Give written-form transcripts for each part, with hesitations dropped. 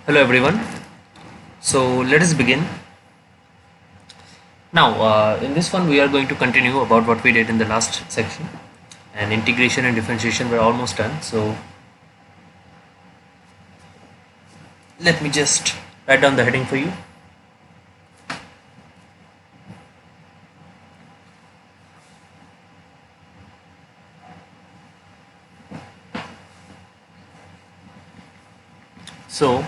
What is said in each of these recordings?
Hello everyone. So let us begin. Now, in this one, we are going to continue about what we did in the last section, and integration and differentiation were almost done. So let me just write down the heading for you. So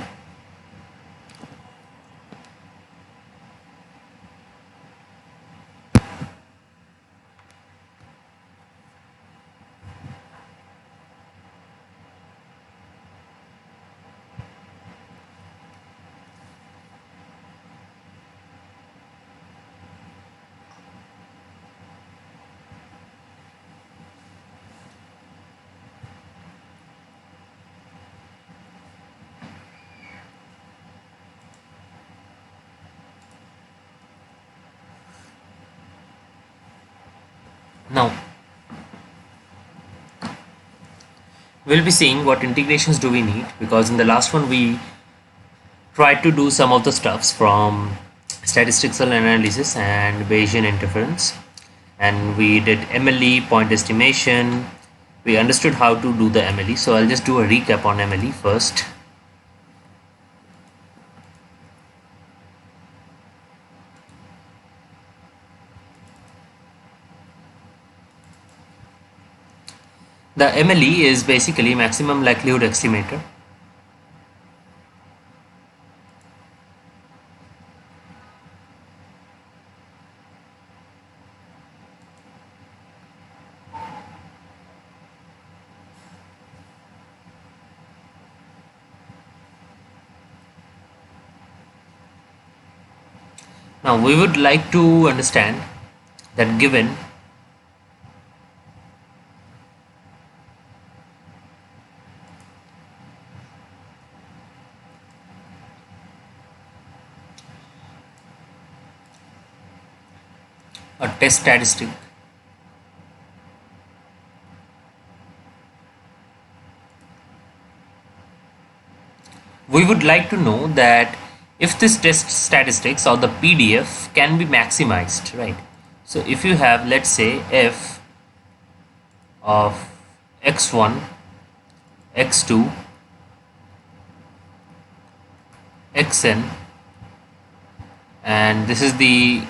now we'll be seeing what integrations do we need, because in the last one we tried to do some of the stuffs from statistical analysis and Bayesian interference, and we did MLE, point estimation. We understood how to do the MLE, so I'll just do a recap on MLE first. The MLE is basically maximum likelihood estimator. Now we would like to understand that given a test statistic we would like to know that if this test statistics or the PDF can be maximized, right? So if you have, let's say, f of x1, x2, xn, and this is the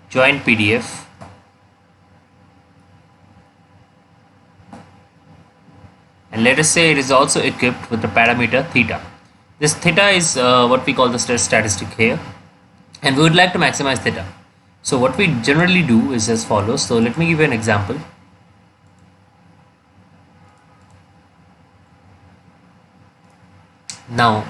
joint PDF, and let us say it is also equipped with the parameter theta. This theta is what we call the test statistic here, and we would like to maximize theta. So what we generally do is as follows. So let me give you an example. Now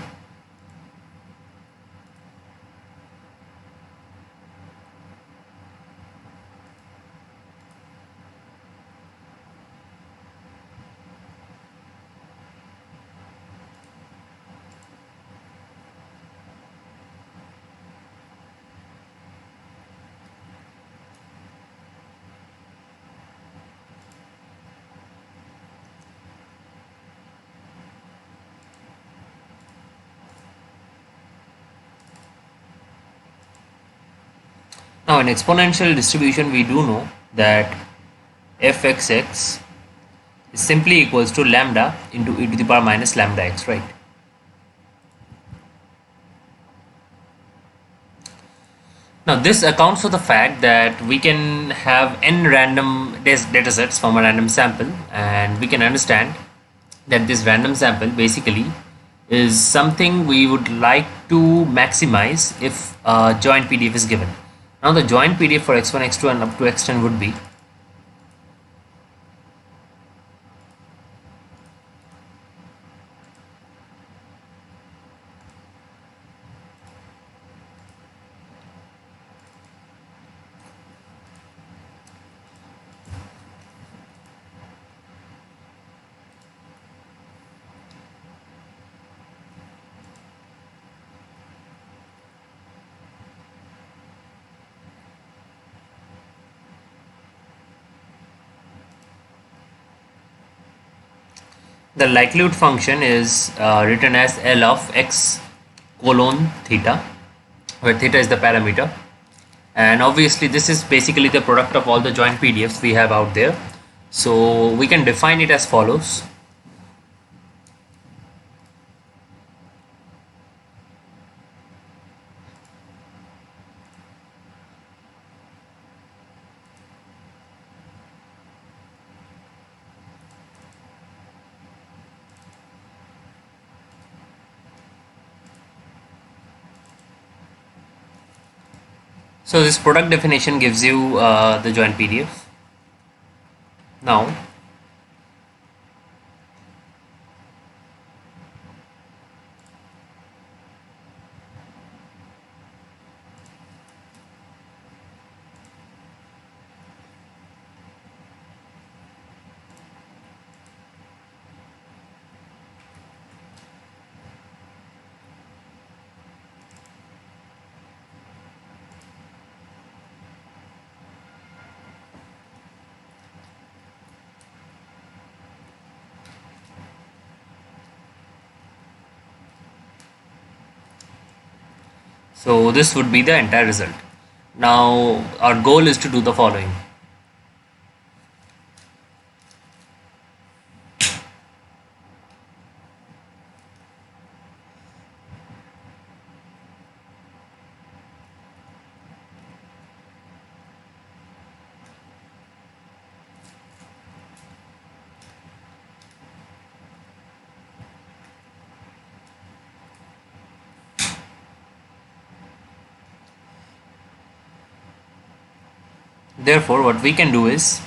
Now in exponential distribution, we do know that fxx is simply equals to lambda into e to the power minus lambda x, right? Now this accounts for the fact that we can have n random data sets from a random sample, and we can understand that this random sample basically is something we would like to maximize if a joint PDF is given. Now the joint PDF for x1, x2 and up to x10 would be The likelihood function is written as L of x colon theta, where theta is the parameter. And obviously this is basically the product of all the joint PDFs we have out there. So we can define it as follows. So this product definition gives you the joint PDF. Now, so this would be the entire result. Now our goal is to do the following. Therefore, what we can do is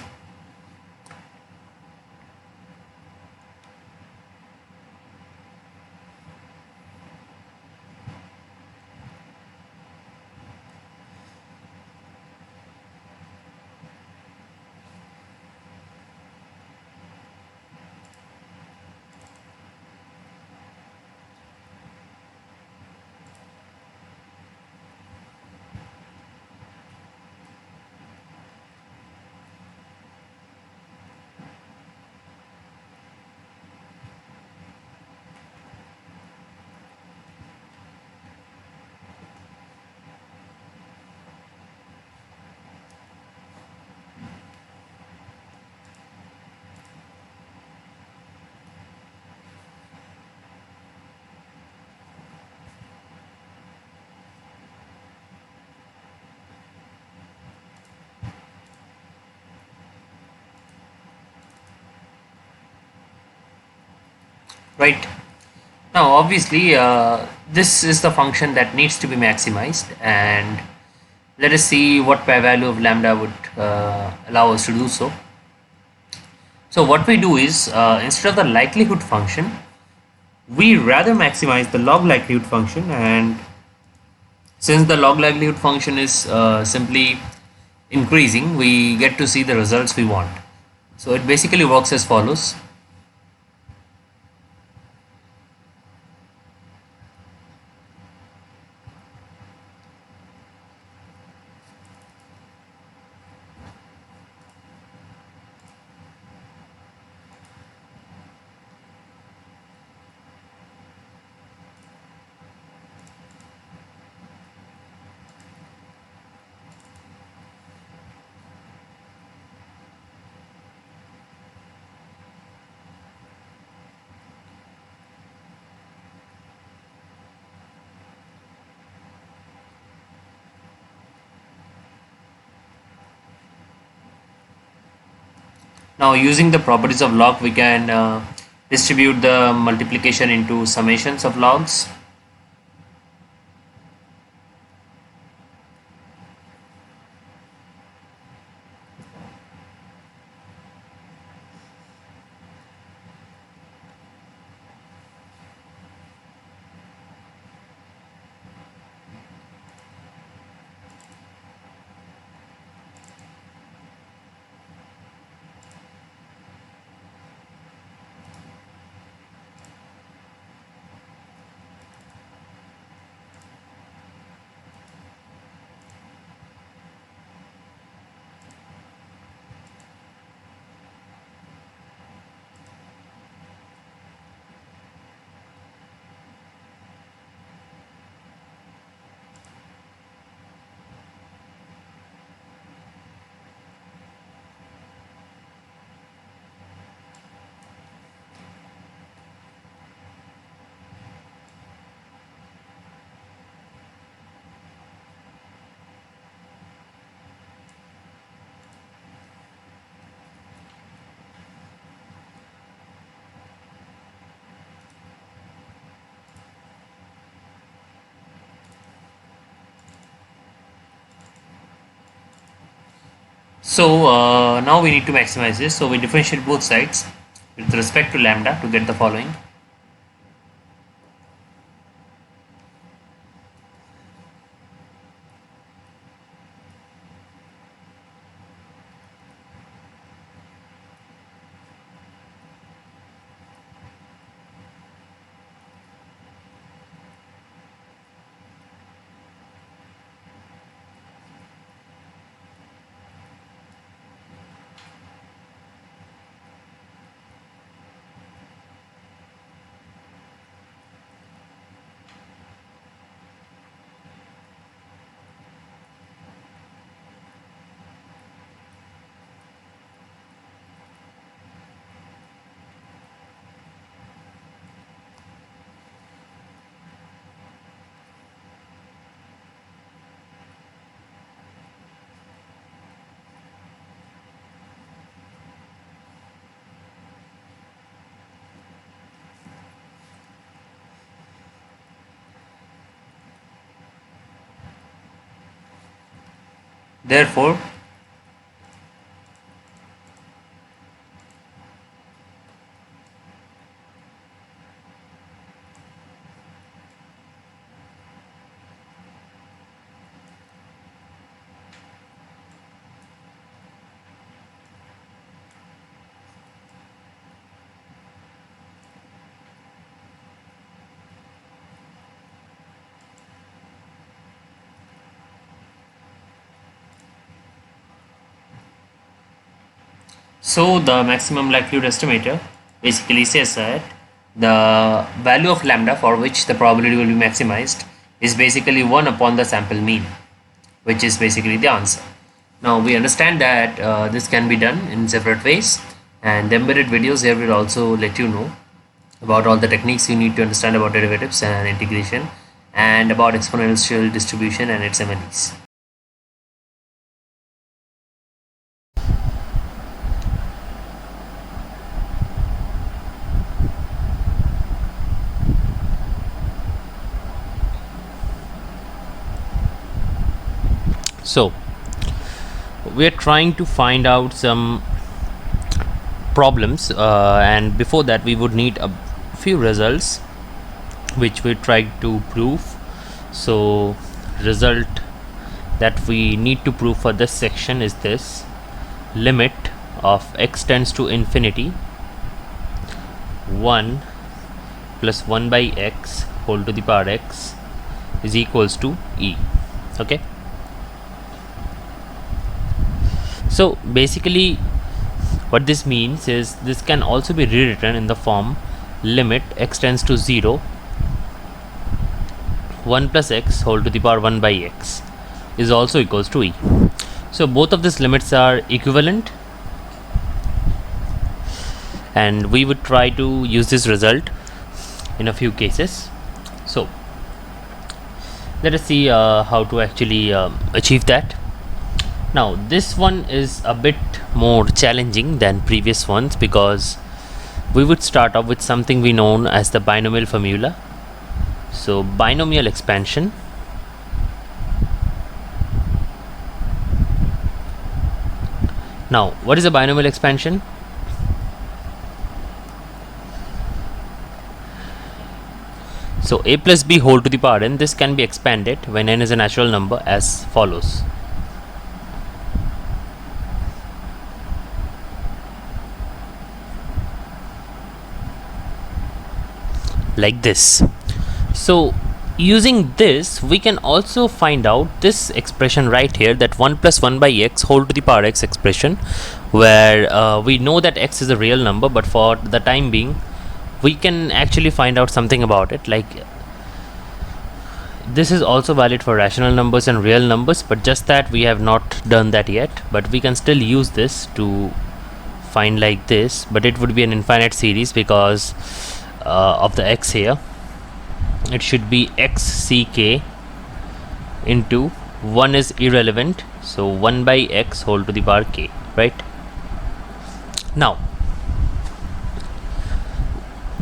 right. Now, obviously, this is the function that needs to be maximized, and let us see what value of lambda would allow us to do so. So what we do is, instead of the likelihood function, we rather maximize the log likelihood function, and since the log likelihood function is simply increasing, we get to see the results we want. So it basically works as follows. Now, using the properties of log, we can distribute the multiplication into summations of logs. So now we need to maximize this. So we differentiate both sides with respect to lambda to get the following. Therefore, so the maximum likelihood estimator basically says that the value of lambda for which the probability will be maximized is basically 1 upon the sample mean, which is basically the answer. Now we understand that this can be done in separate ways, and the embedded videos here will also let you know about all the techniques you need to understand about derivatives and integration, and about exponential distribution and its MNEs. So we are trying to find out some problems, and before that we would need a few results which we try to prove. So result that we need to prove for this section is this: limit of x tends to infinity 1 plus 1 by x whole to the power x is equals to e. Okay, so basically what this means is this can also be rewritten in the form limit x tends to 0 1 plus x whole to the power 1 by x is also equals to e. So both of these limits are equivalent, and we would try to use this result in a few cases. So let us see how to actually achieve that. Now this one is a bit more challenging than previous ones, because we would start off with something we know as the binomial formula. So binomial expansion. Now what is a binomial expansion? So a plus b whole to the power n, this can be expanded when n is a natural number as follows. Like this. So using this we can also find out this expression right here, that 1 plus 1 by x whole to the power x expression, where we know that x is a real number, but for the time being we can actually find out something about it. Like this is also valid for rational numbers and real numbers, but just that we have not done that yet. But we can still use this to find like this, but it would be an infinite series because of the x here. It should be x ck into 1 is irrelevant, so 1 by x whole to the power k, right? Now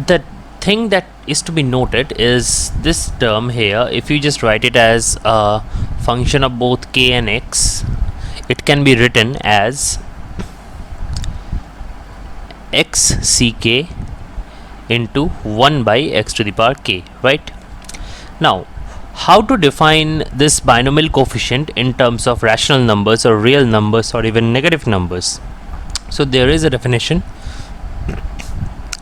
the thing that is to be noted is this term here. If you just write it as a function of both k and x, it can be written as x ck into 1 by x to the power k, right? Now, how to define this binomial coefficient in terms of rational numbers or real numbers or even negative numbers? So there is a definition.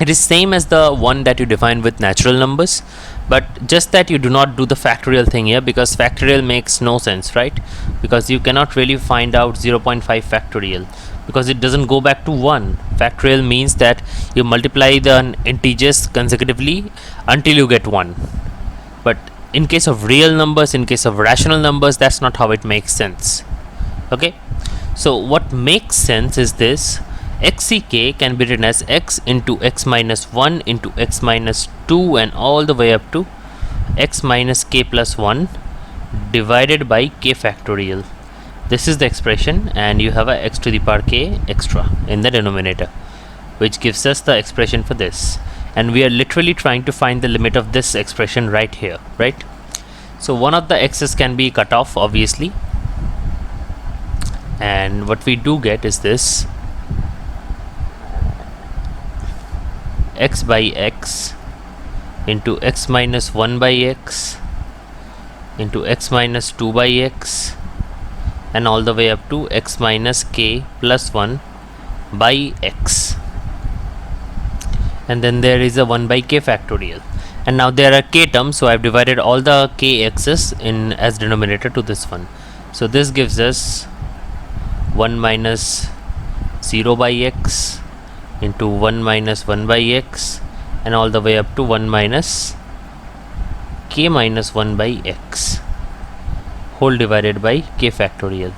It is same as the one that you define with natural numbers, but just that you do not do the factorial thing here, because factorial makes no sense, right? Because you cannot really find out 0.5 factorial because it doesn't go back to 1. Factorial means that you multiply the integers consecutively until you get 1. But in case of real numbers, in case of rational numbers, that's not how it makes sense. Okay, so what makes sense is this: xck can be written as x into x minus 1 into x minus 2 and all the way up to x minus k plus 1 divided by k factorial. This is the expression, and you have a x to the power k extra in the denominator, which gives us the expression for this. And we are literally trying to find the limit of this expression right here, right? So one of the x's can be cut off, obviously, and what we do get is this: x by x into x minus 1 by x into x minus 2 by x and all the way up to x minus k plus 1 by x. And then there is a 1 by k factorial. And now there are k terms, so I have divided all the k x's in as denominator to this one. So this gives us 1 minus 0 by x into 1 minus 1 by x and all the way up to 1 minus k minus 1 by x whole divided by k factorial,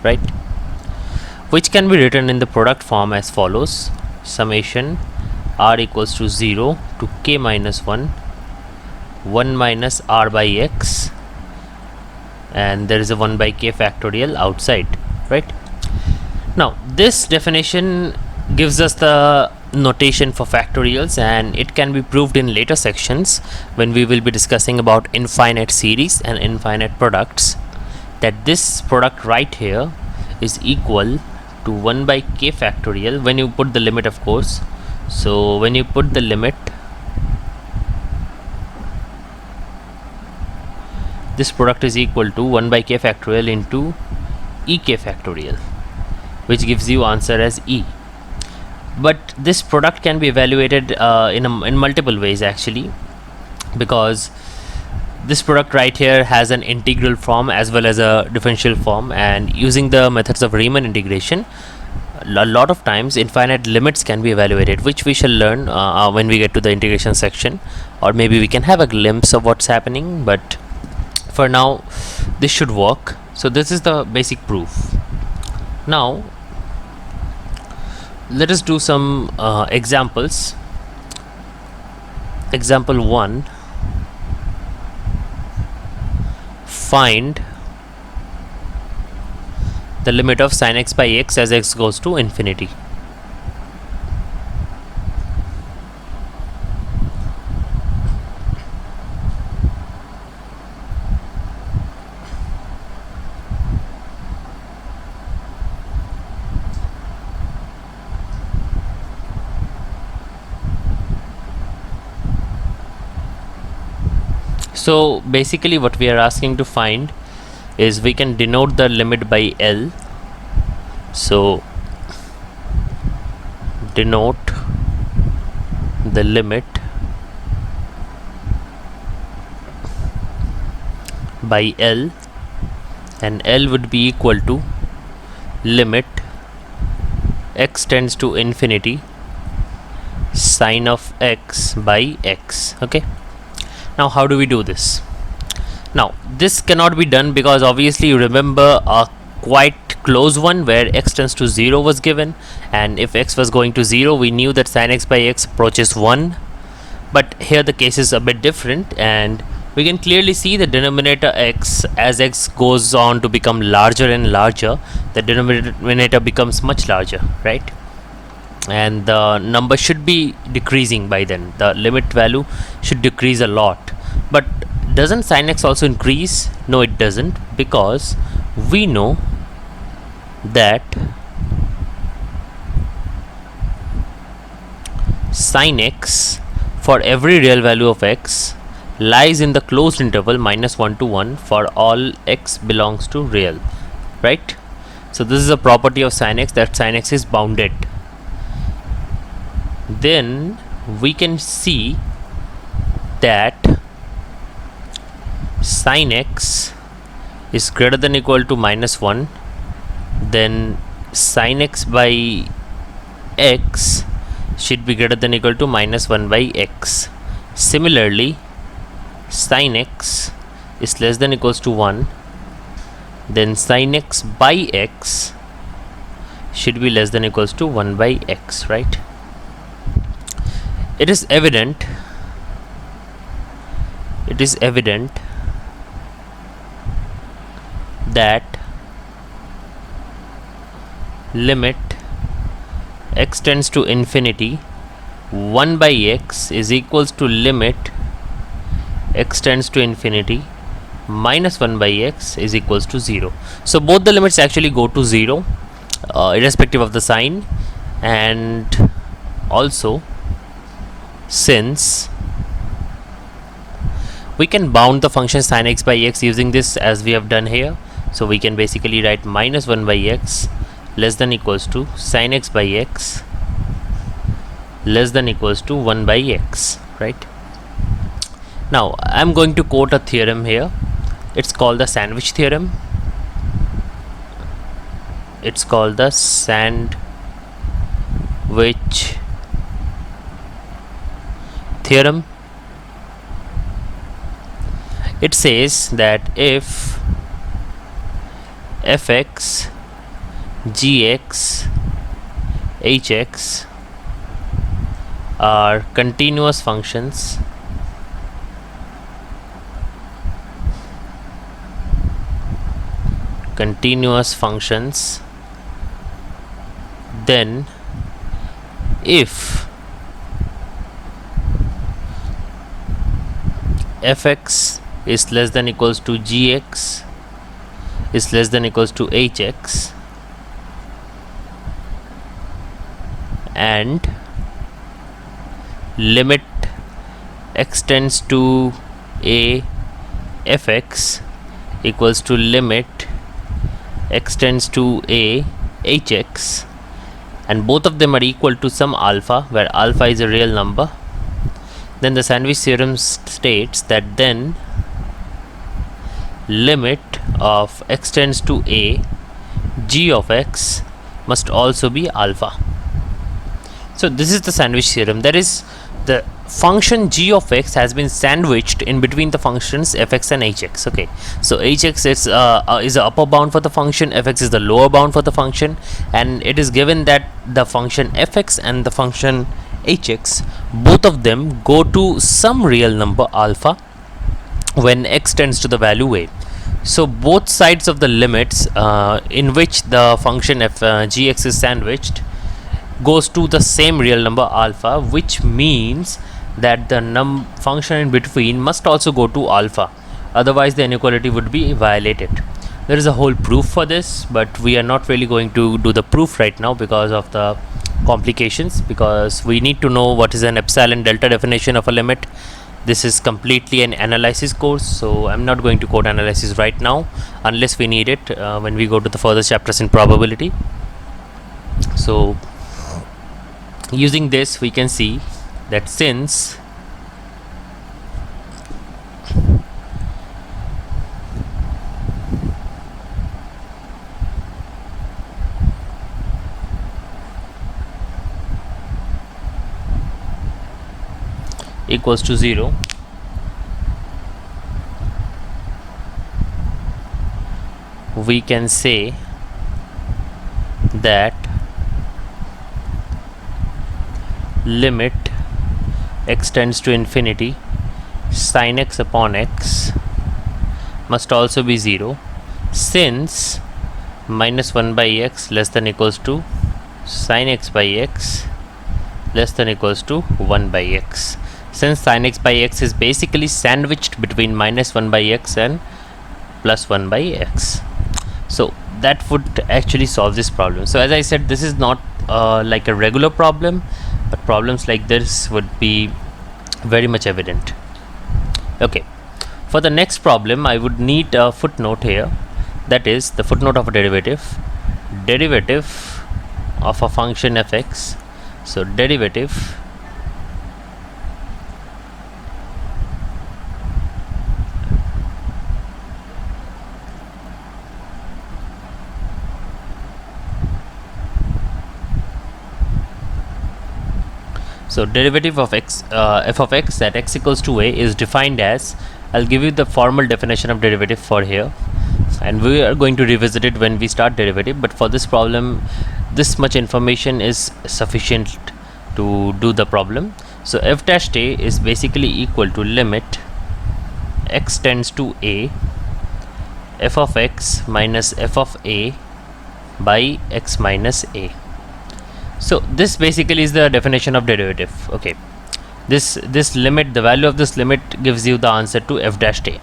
right? Which can be written in the product form as follows: summation r equals to 0 to k minus 1 1 minus r by x, and there is a 1 by k factorial outside, right? Now this definition gives us the notation for factorials, and it can be proved in later sections when we will be discussing about infinite series and infinite products, that this product right here is equal to 1 by k factorial when you put the limit, of course. So when you put the limit, this product is equal to 1 by k factorial into ek factorial, which gives you answer as e. But this product can be evaluated in multiple ways actually, because this product right here has an integral form as well as a differential form, and using the methods of Riemann integration, a lot of times infinite limits can be evaluated, which we shall learn when we get to the integration section, or maybe we can have a glimpse of what's happening, but for now this should work. So this is the basic proof. Now let us do some examples. Example 1: find the limit of sin x by x as x goes to infinity. So basically what we are asking to find is, we can denote the limit by L. So denote the limit by L, and L would be equal to limit x tends to infinity sine of x by x. Okay, now how do we do this? Now this cannot be done because obviously you remember a quite close one where x tends to 0 was given, and if x was going to 0 we knew that sin x by x approaches 1. But here the case is a bit different, and we can clearly see the denominator x, as x goes on to become larger and larger, the denominator becomes much larger, right? And the number should be decreasing by then, the limit value should decrease a lot. But doesn't sin x also increase? No, it doesn't, because we know that sin x for every real value of x lies in the closed interval -1 to 1 for all x belongs to real, right? So this is a property of sin x, that sin x is bounded. Then we can see that sin x is greater than equal to -1, then sin x by x should be greater than equal to -1 by x. Similarly, sin x is less than equals to 1, then sin x by x should be less than equals to 1 by x, right? It is evident that limit x tends to infinity 1 by x is equals to limit x tends to infinity -1 by x is equals to 0. So both the limits actually go to 0 irrespective of the sign, and also since we can bound the function sin x by x using this as we have done here, so we can basically write -1 by x less than equals to sin x by x less than equals to 1 by x, right? Now I'm going to quote a theorem here. It's called the sandwich theorem. It's called the sandwich theorem. It says that if fx, gx, hx are continuous functions, then if fx is less than equals to gx is less than equals to hx, and limit x tends to a fx equals to limit x tends to a hx, and both of them are equal to some alpha where alpha is a real number, then the sandwich theorem states that then limit of x tends to a g of x must also be alpha. So this is the sandwich theorem. That is, the function g of x has been sandwiched in between the functions fx and hx. Okay, so hx is the upper bound for the function, fx is the lower bound for the function, and it is given that the function fx and the function hx, both of them go to some real number alpha when x tends to the value a. So both sides of the limits in which the function gx is sandwiched goes to the same real number alpha, which means that the function in between must also go to alpha, otherwise the inequality would be violated. There is a whole proof for this, but we are not really going to do the proof right now because of the complications, because we need to know what is an epsilon delta definition of a limit. This is completely an analysis course, so I'm not going to quote analysis right now unless we need it when we go to the further chapters in probability. So using this we can see that since equals to 0, we can say that limit x tends to infinity sin x upon x must also be 0, since -1 by x less than equals to sin x by x less than equals to 1 by x. Since sin x by x is basically sandwiched between -1 by x and +1 by x. So that would actually solve this problem. So as I said, this is not like a regular problem, but problems like this would be very much evident. Okay, for the next problem I would need a footnote here, that is the footnote of a derivative of a function fx. So derivative of x f of x at x equals to a is defined as, I'll give you the formal definition of derivative for here, and we are going to revisit it when we start derivative, but for this problem this much information is sufficient to do the problem. So f dash a is basically equal to limit x tends to a f of x minus f of a by x minus a. So this basically is the definition of derivative. Okay, this limit, the value of this limit gives you the answer to f dash a.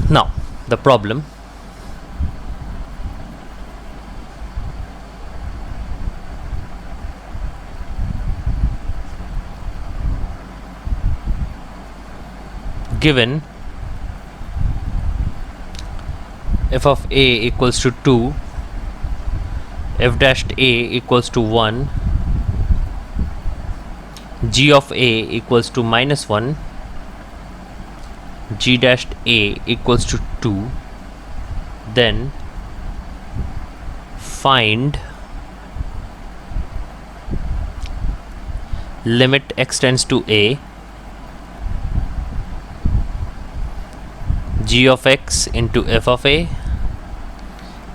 Now the problem, given f of a equals to 2, f dash a equals to 1, g of a equals to minus 1, g dash a equals to 2, then find limit x tends to a g of x into f of a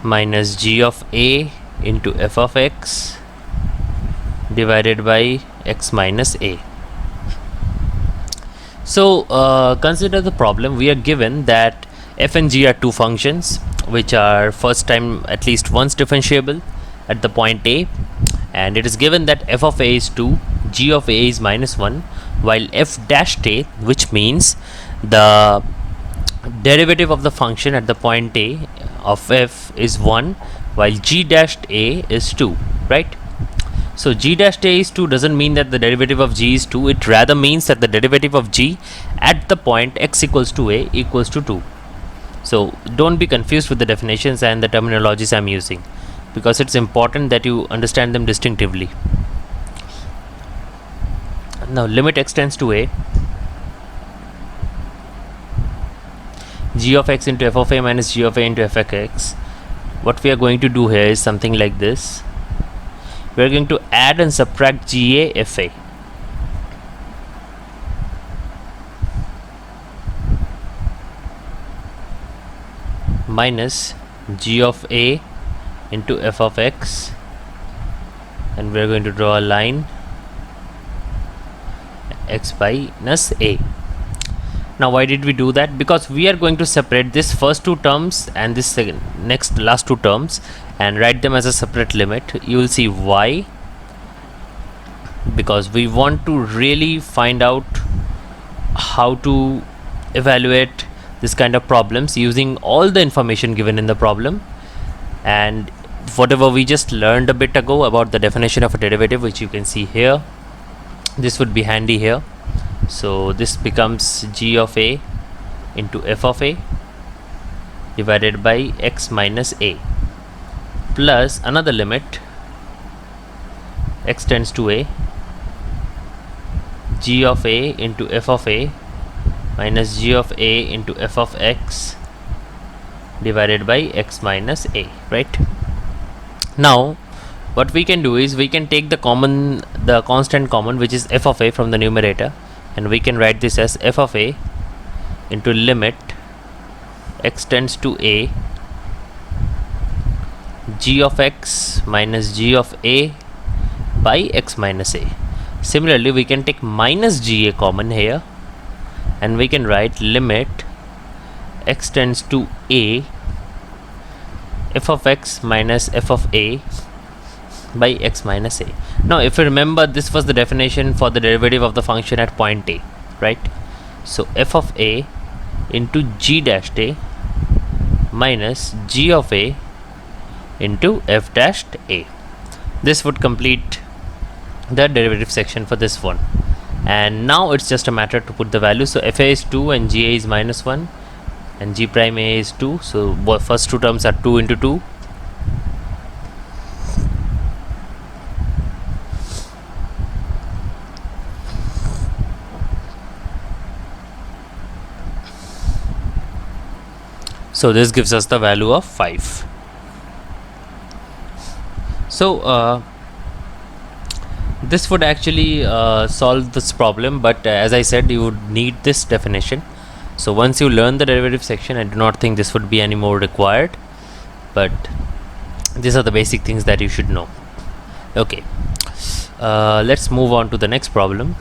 minus g of a into f of x divided by x minus a. So consider the problem. We are given that f and g are two functions which are first time at least once differentiable at the point a, and it is given that f of a is 2, g of a is minus 1, while f dash a, which means the derivative of the function at the point a of f is 1, while g dash a is 2, right? So g dash a is 2 doesn't mean that the derivative of g is 2, it rather means that the derivative of g at the point x equals to a equals to 2. So don't be confused with the definitions and the terminologies I'm using, because it's important that you understand them distinctively. Now limit x tends to a g of x into f of a minus g of a into f of x. What we are going to do here is something like this. We are going to add and subtract ga fa. Minus g of a into f of x, and we are going to draw a line x minus a. Now why did we do that? Because we are going to separate this first two terms and this last two terms and write them as a separate limit. You will see why. Because we want to really find out how to evaluate this kind of problems using all the information given in the problem, and whatever we just learned a bit ago about the definition of a derivative, which you can see here, this would be handy here. So this becomes g of a into f of a divided by x minus a, plus another limit x tends to a g of a into f of a minus g of a into f of x divided by x minus a, right? Now what we can do is we can take the constant common, which is f of a, from the numerator, and we can write this as f of a into limit x tends to a g of x minus g of a by x minus a. Similarly, we can take minus ga common here, and we can write limit x tends to a f of x minus f of a by x minus a. Now if you remember, this was the definition for the derivative of the function at point a, right? So f of a into g dash a minus g of a into f dashed a. This would complete the derivative section for this one, and now it's just a matter to put the value. So fa is 2 and ga is minus 1 and g prime a is 2, so first two terms are 2 into 2. So this gives us the value of 5. So this would actually solve this problem, but as I said, you would need this definition. So once you learn the derivative section, I do not think this would be any more required, but these are the basic things that you should know. Okay, let's move on to the next problem.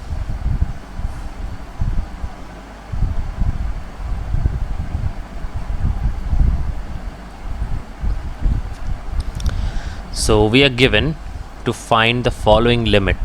So we are given to find the following limit.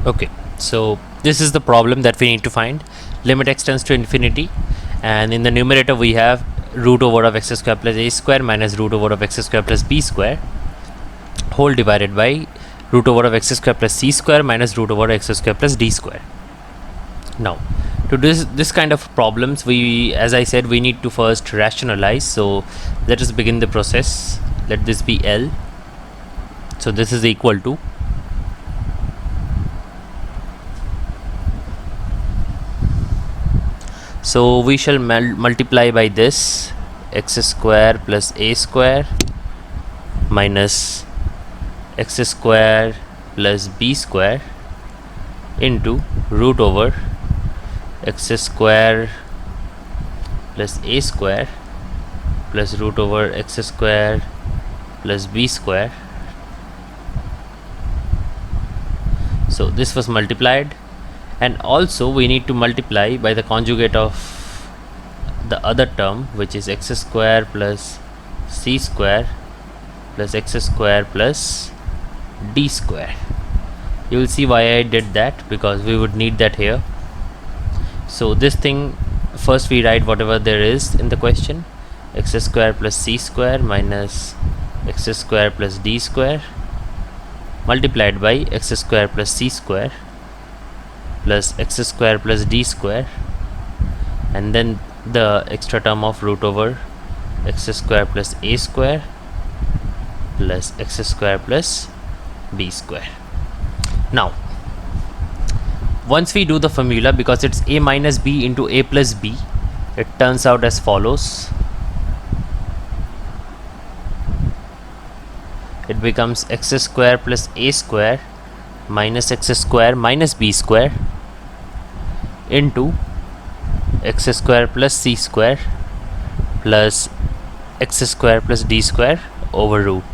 Okay, so this is the problem that we need to find. Limit x tends to infinity, and in the numerator we have root over of x square plus a square minus root over of x square plus b square whole divided by root over of x square plus c square minus root over x square plus d square. Now to do this kind of problems, we, as I said, we need to first rationalize. So let us begin the process. Let this be L. So this is equal to so we shall multiply by this x square plus a square minus x square plus b square into root over x square plus a square plus root over x square plus b square. So this was multiplied, and also we need to multiply by the conjugate of the other term, which is x square plus c square plus x square plus d square. You will see why I did that, because we would need that here. So this thing, first we write whatever there is in the question, x square plus c square minus x square plus d square multiplied by x square plus c square plus x square plus d square, and then the extra term of root over x square plus a square plus x square plus b square. Now once we do the formula, because it's a minus b into a plus b, it turns out as follows. It becomes x square plus a square minus x square minus b square into x square plus c square plus x square plus d square over root.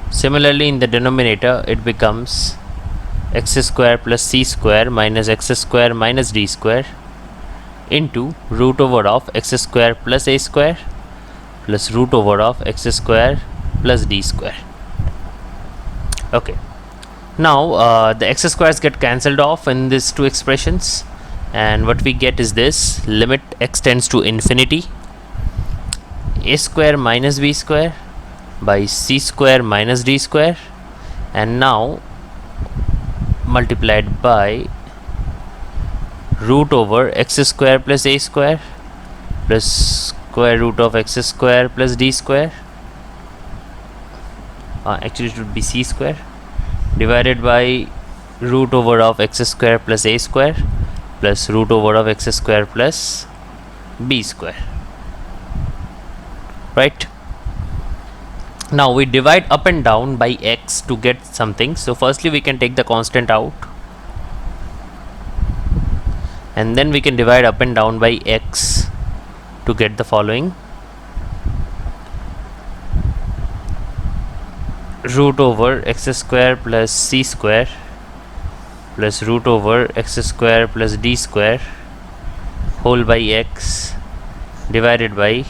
Similarly, in the denominator it becomes x square plus c square minus x square minus d square into root over of x square plus a square plus root over of x square plus d square. Okay, now the x squares get cancelled off in these two expressions, and what we get is this: limit x tends to infinity, a square minus b square by c square minus d square, and now multiplied by root over x square plus a square plus square root of x square plus d square, actually it would be c square, divided by root over of x square plus a square plus root over of x square plus b square. Right, Now we divide up and down by x to get something. So firstly we can take the constant out, and then we can divide up and down by x to get the following: root over x square plus c square plus root over x square plus d square whole by x divided by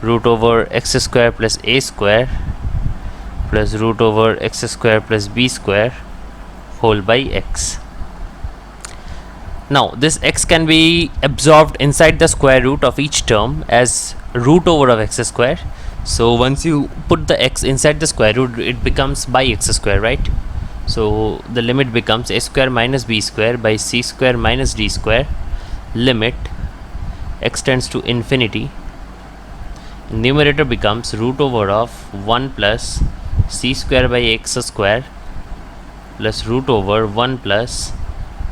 root over x square plus a square plus root over x square plus b square whole by x. Now this x can be absorbed inside the square root of each term as root over of x square. So once you put the x inside the square root, it becomes by x square, right? So the limit becomes a square minus b square by c square minus d square, limit x tends to infinity. Numerator becomes root over of 1 plus c square by x square plus root over 1 plus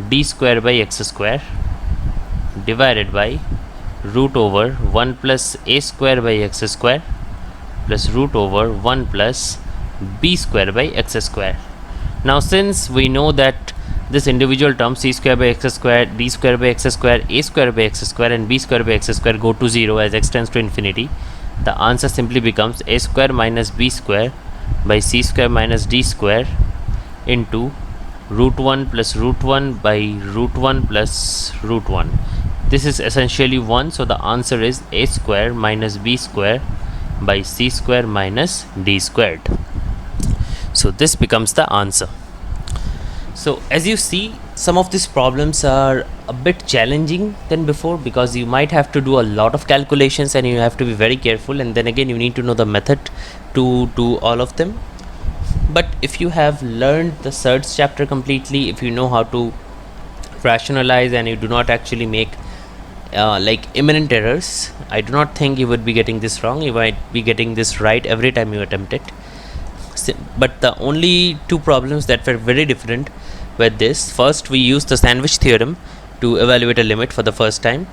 d square by x square divided by root over 1 plus a square by x square plus root over 1 plus b square by x square. Now since we know that this individual term c square by x square, d square by x square, a square by x square and b square by x square go to 0 as x tends to infinity, the answer simply becomes a square minus b square by c square minus d square into root 1 plus root 1 by root 1 plus root 1. This is essentially 1, so the answer is a square minus b square by c square minus d squared. So this becomes the answer. So as you see, some of these problems are a bit challenging than before because you might have to do a lot of calculations and you have to be very careful, and then again you need to know the method to do all of them. But if you have learned the third chapter completely, if you know how to rationalize and you do not actually make like imminent errors, I do not think you would be getting this wrong. You might be getting this right every time you attempt it. But the only two problems that were very different were this. First, we used the sandwich theorem to evaluate a limit for the first time.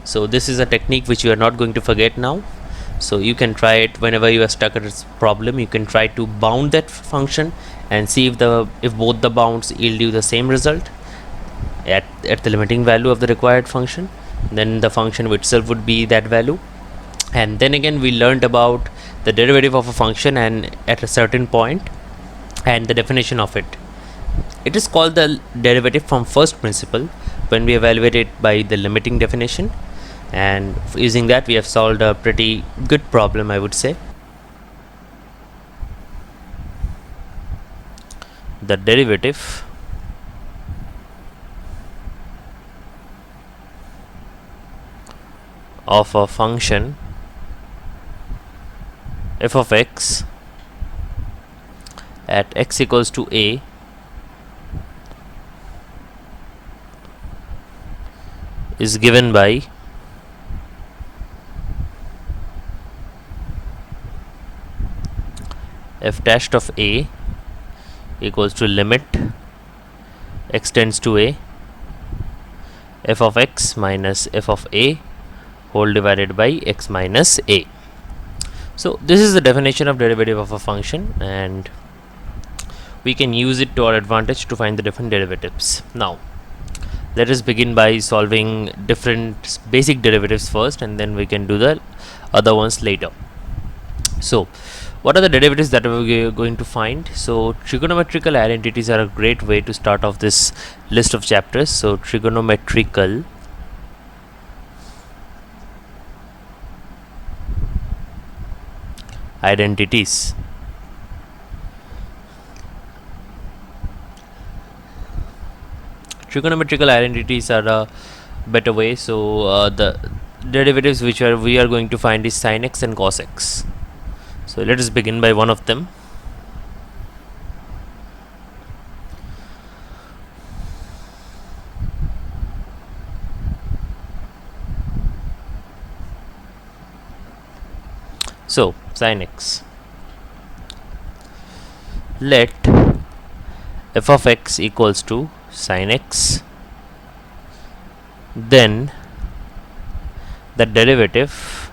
So this is a technique which you are not going to forget now. So you can try it whenever you are stuck at this problem. You can try to bound that function and see if both the bounds yield you the same result at the limiting value of the required function. Then the function itself would be that value. And then again we learned about the derivative of a function and at a certain point and the definition of it. It is called the derivative from first principle when we evaluate it by the limiting definition, and using that we have solved a pretty good problem, I would say. The derivative of a function f of x at x equals to a is given by f dashed of a equals to limit x tends to a f of x minus f of a whole divided by x minus a. So this is the definition of derivative of a function, and we can use it to our advantage to find the different derivatives. Now let us begin by solving different basic derivatives first, and then we can do the other ones later. So what are the derivatives that we are going to find? So trigonometrical identities are a great way to start off this list of chapters. So trigonometrical identities. Trigonometrical identities are a better way. So the derivatives which we are going to find is sin x and cos x. So let us begin by one of them. So sin x, let f of x equals to sin x, then the derivative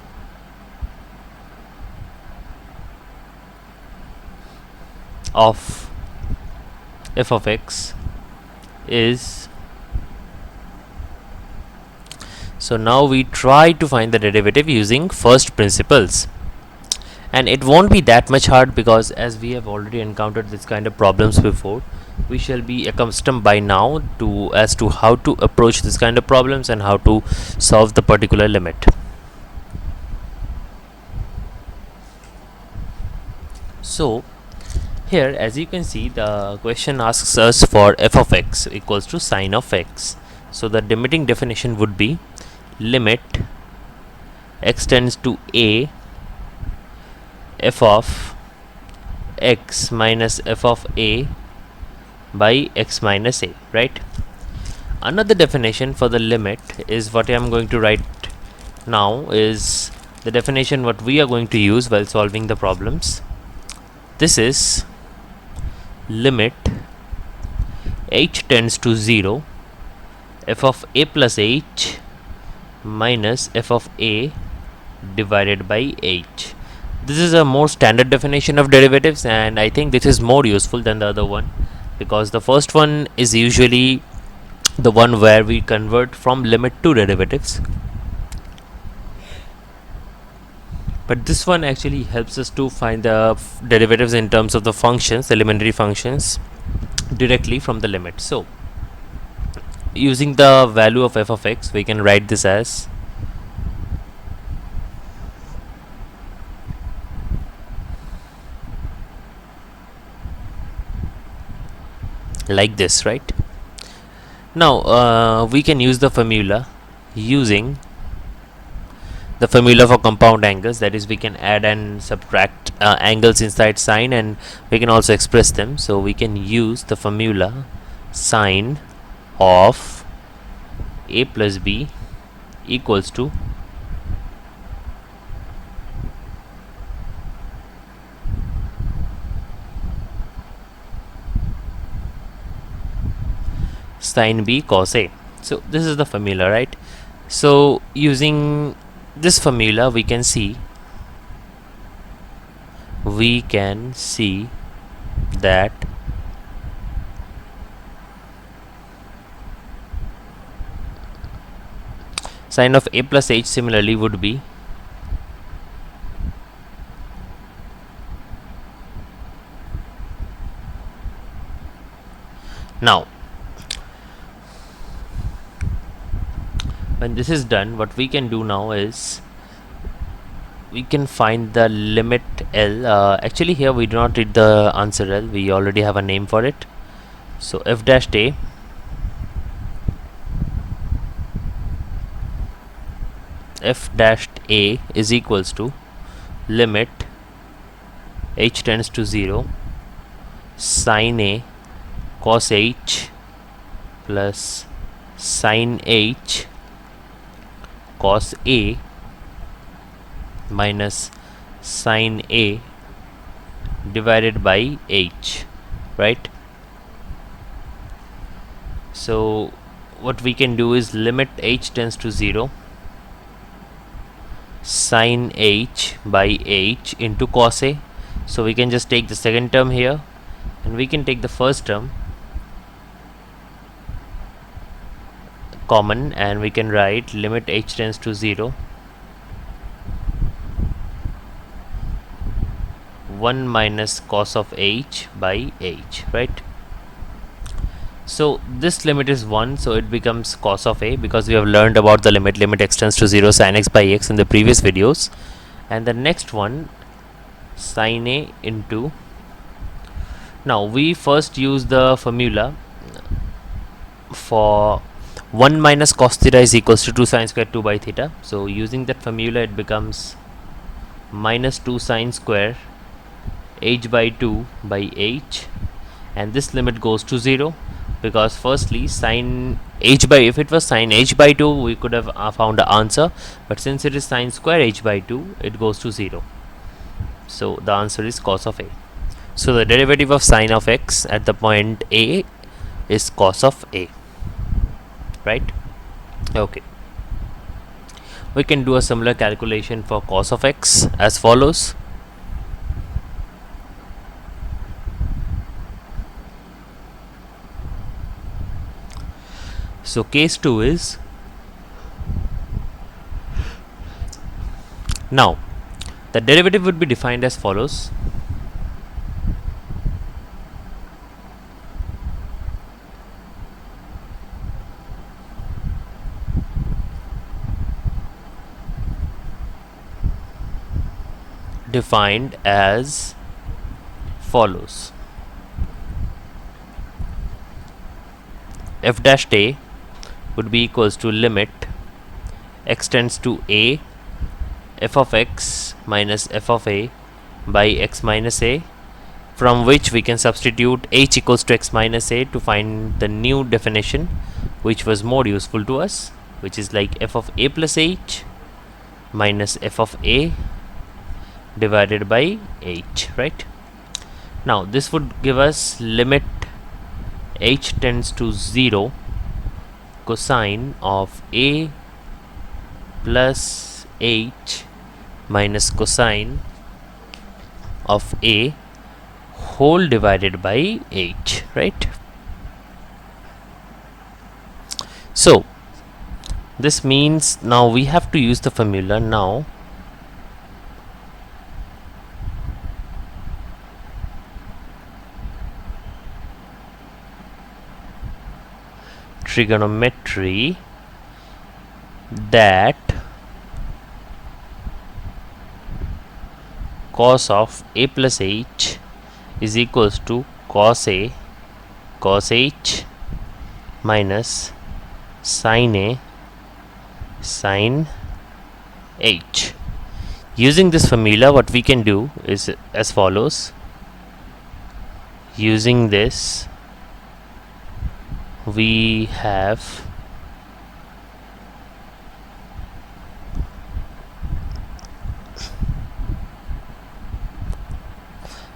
of f of x is, so now we try to find the derivative using first principles, and it won't be that much hard because as we have already encountered this kind of problems before, we shall be accustomed by now to as to how to approach this kind of problems and how to solve the particular limit. So here, as you can see, the question asks us for f of x equals to sine of x. So the limiting definition would be limit x tends to a f of x minus f of a by x minus a, right? Another definition for the limit is what I am going to write now, is the definition what we are going to use while solving the problems. This is limit h tends to 0 f of a plus h minus f of a divided by h. This is a more standard definition of derivatives, and I think this is more useful than the other one, because the first one is usually the one where we convert from limit to derivatives, but this one actually helps us to find the derivatives in terms of the functions, elementary functions, directly from the limit. So using the value of f of x, we can write this as like this, right? Now we can use the formula using the formula for compound angles, that is, we can add and subtract angles inside sine, and we can also express them. So we can use the formula sine of a plus b equals to sine b cos a. So this is the formula, right? So using this formula, we can see that sine of a plus h similarly would be now. When this is done, what we can do now is we can find the limit L. Actually here we do not read the answer L, we already have a name for it. So f dash a is equals to limit h tends to 0 sine a cos h plus sine h cos a minus sine a divided by h, right? So what we can do is limit h tends to 0 sine h by h into cos a. So we can just take the second term here, and we can take the first term common, and we can write limit h tends to 0 1 minus cos of h by h, right? So this limit is 1, so it becomes cos of a, because we have learned about the limit x tends to 0 sin x by x in the previous videos. And the next one, sin a into, now we first use the formula for 1 minus cos theta is equals to 2 sin square 2 by theta. So using that formula, it becomes minus 2 sin square h by 2 by h, and this limit goes to 0, because firstly sin h by, if it was sin h by 2, we could have found the answer, but since it is sin square h by 2, it goes to 0. So the answer is cos of a. So the derivative of sine of x at the point a is cos of a, right? Okay, we can do a similar calculation for cos of x as follows. So case 2 is, now the derivative would be defined as follows. Defined as follows. F dash a would be equals to limit x tends to a f of x minus f of a by x minus a, from which we can substitute h equals to x minus a to find the new definition which was more useful to us, which is like f of a plus h minus f of a divided by h, right? Now this would give us limit h tends to 0 cosine of a plus h minus cosine of a whole divided by h, right? So this means now we have to use the formula. Now trigonometry that cos of a plus h is equals to cos a cos h minus sin a sin h. Using this formula, what we can do is as follows. Using this, we have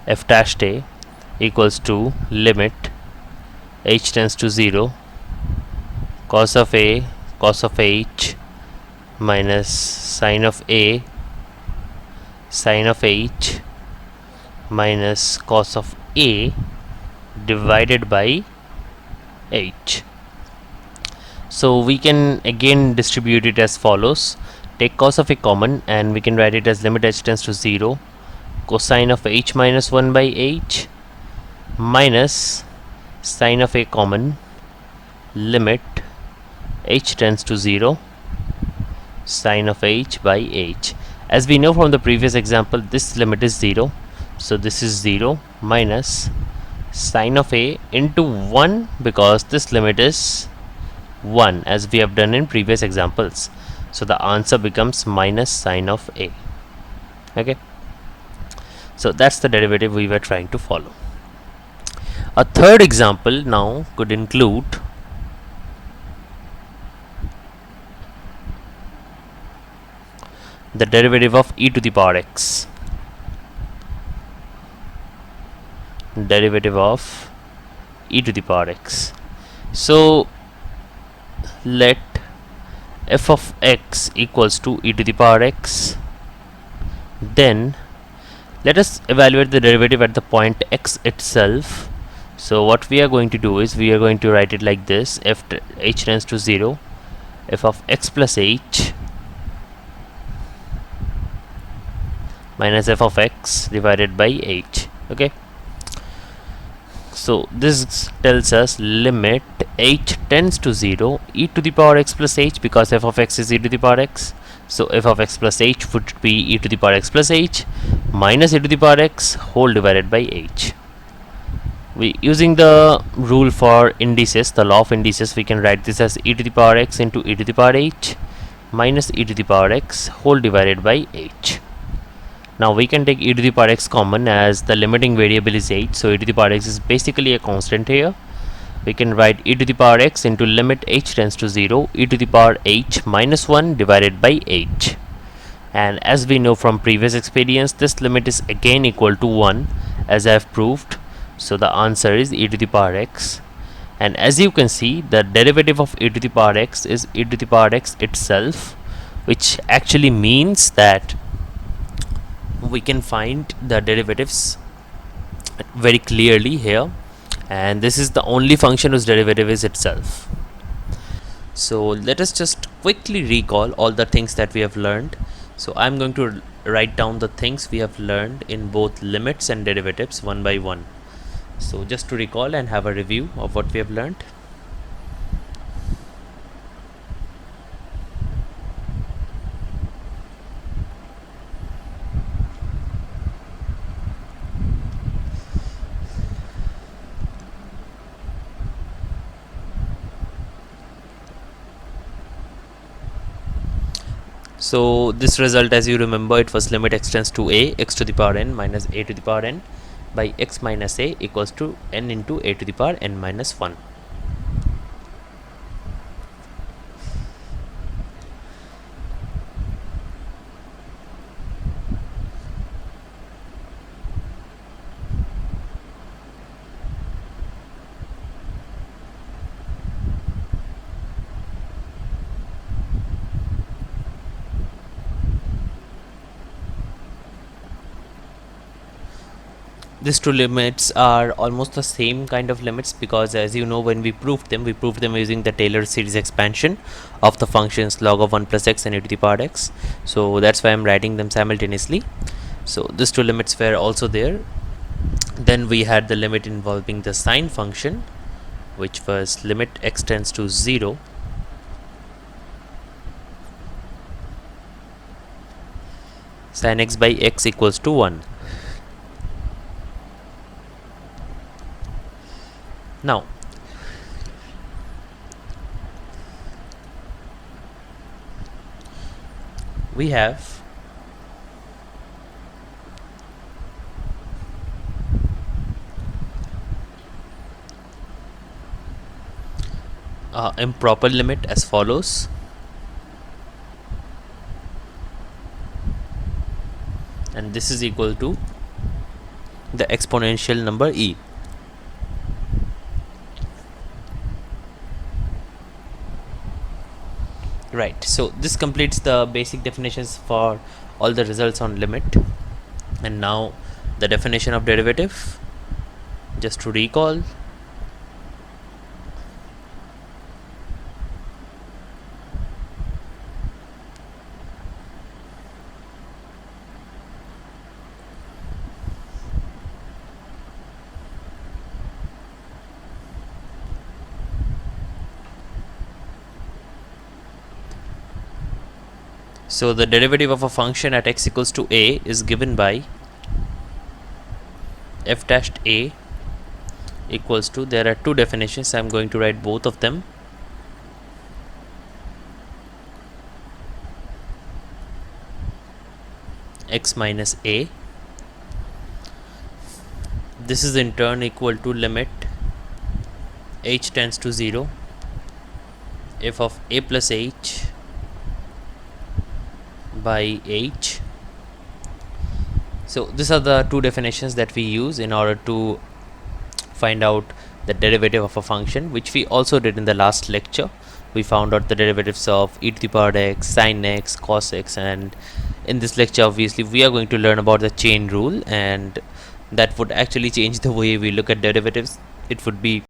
f dash a equals to limit h tends to 0 cos of a cos of h minus sin of a sin of h minus cos of a divided by h. So we can again distribute it as follows. Take cos of a common and we can write it as limit h tends to 0 cosine of h minus 1 by h minus sin of a common limit h tends to 0 sin of h by h. As we know from the previous example, this limit is 0, so this is 0 minus sin of a into 1 because this limit is 1 as we have done in previous examples. So the answer becomes minus sin of a. Okay, so that's the derivative we were trying to follow. A third example now could include the derivative of e to the power x. Derivative of e to the power x. So let f of x equals to e to the power x. Then let us evaluate the derivative at the point x itself. So what we are going to do is we are going to write it like this: h tends to 0 f of x plus h minus f of x divided by h. Okay, so this tells us limit h tends to 0 e to the power x plus h, because f of x is e to the power x. So f of x plus h would be e to the power x plus h minus e to the power x whole divided by h. We using the rule for indices, the law of indices, we can write this as e to the power x into e to the power h minus e to the power x whole divided by h. Now we can take e to the power x common as the limiting variable is h, so e to the power x is basically a constant here. We can write e to the power x into limit h tends to 0 e to the power h minus 1 divided by h. And as we know from previous experience, this limit is again equal to 1 as I have proved. So the answer is e to the power x. And as you can see, the derivative of e to the power x is e to the power x itself, which actually means that we can find the derivatives very clearly here, and this is the only function whose derivative is itself. So let us just quickly recall all the things that we have learned. So I'm going to write down the things we have learned in both limits and derivatives one by one. So just to recall and have a review of what we have learned. So this result, as you remember, it was limit x tends to a x to the power n minus a to the power n by x minus a equals to n into a to the power n minus 1. These two limits are almost the same kind of limits because, as you know, when we proved them using the Taylor series expansion of the functions log of 1 plus x and e to the power x. So that's why I'm writing them simultaneously. So these two limits were also there. Then we had the limit involving the sine function, which was limit x tends to 0 sin x by x equals to 1. Now we have improper limit as follows. And this is equal to the exponential number e. Right, so this completes the basic definitions for all the results on limit. And now the definition of derivative, just to recall. So the derivative of a function at x equals to a is given by f dashed a equals to, there are two definitions, I'm going to write both of them. X minus a, this is in turn equal to limit h tends to 0 f of a plus h by h. So these are the two definitions that we use in order to find out the derivative of a function, which we also did in the last lecture. We found out the derivatives of e to the power x, sin x, cos x, and in this lecture obviously we are going to learn about the chain rule, and that would actually change the way we look at derivatives. It would be